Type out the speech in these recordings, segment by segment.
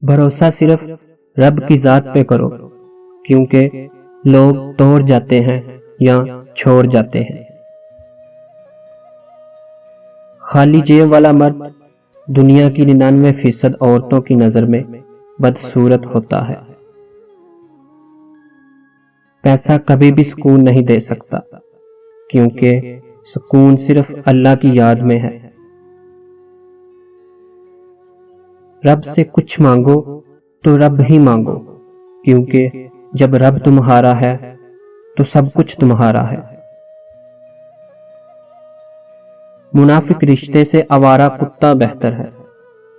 بھروسہ صرف رب کی ذات پہ کرو، کیونکہ لوگ توڑ جاتے ہیں یا چھوڑ جاتے ہیں۔ خالی جیب والا مرد دنیا کی 99% عورتوں کی نظر میں بدصورت ہوتا ہے۔ پیسہ کبھی بھی سکون نہیں دے سکتا، کیونکہ سکون صرف اللہ کی یاد میں ہے۔ رب سے کچھ مانگو تو رب ہی مانگو، کیونکہ جب رب تمہارا ہے تو سب کچھ تمہارا ہے۔ منافق رشتے سے آوارہ کتا بہتر ہے،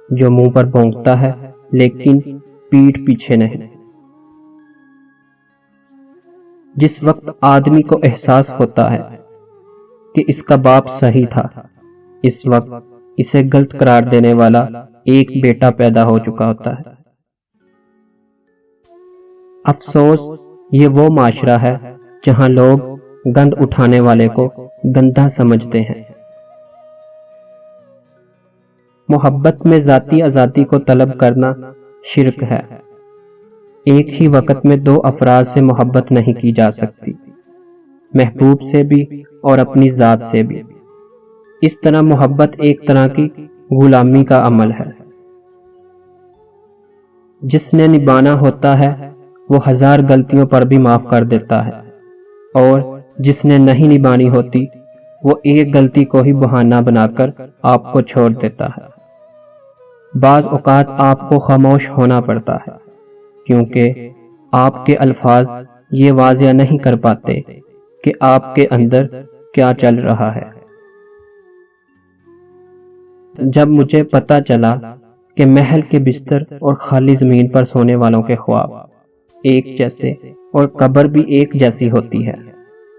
جو منہ پر بھونکتا ہے لیکن پیٹھ پیچھے نہیں۔ جس وقت آدمی کو احساس ہوتا ہے کہ اس کا باپ صحیح تھا، اس وقت اسے غلط قرار دینے والا ایک بیٹا پیدا ہو چکا ہوتا ہے۔ افسوس، یہ وہ معاشرہ ہے جہاں لوگ گند اٹھانے والے کو گندہ سمجھتے ہیں۔ محبت میں ذاتی آزادی کو طلب کرنا شرک ہے۔ ایک ہی وقت میں دو افراد سے محبت نہیں کی جا سکتی، محبوب سے بھی اور اپنی ذات سے بھی۔ اس طرح محبت ایک طرح کی غلامی کا عمل ہے۔ جس نے نبھانا ہوتا ہے وہ 1000 غلطیوں پر بھی معاف کر دیتا ہے، اور جس نے نہیں نبھانی ہوتی وہ ایک غلطی کو ہی بہانہ بنا کر آپ کو چھوڑ دیتا ہے۔ بعض اوقات آپ کو خاموش ہونا پڑتا ہے، کیونکہ آپ کے الفاظ یہ واضح نہیں کر پاتے کہ آپ کے اندر کیا چل رہا ہے۔ جب مجھے پتا چلا کہ محل کے بستر اور خالی زمین پر سونے والوں کے خواب ایک جیسے اور قبر بھی ایک جیسی ہوتی ہے،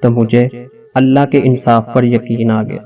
تو مجھے اللہ کے انصاف پر یقین آ گیا۔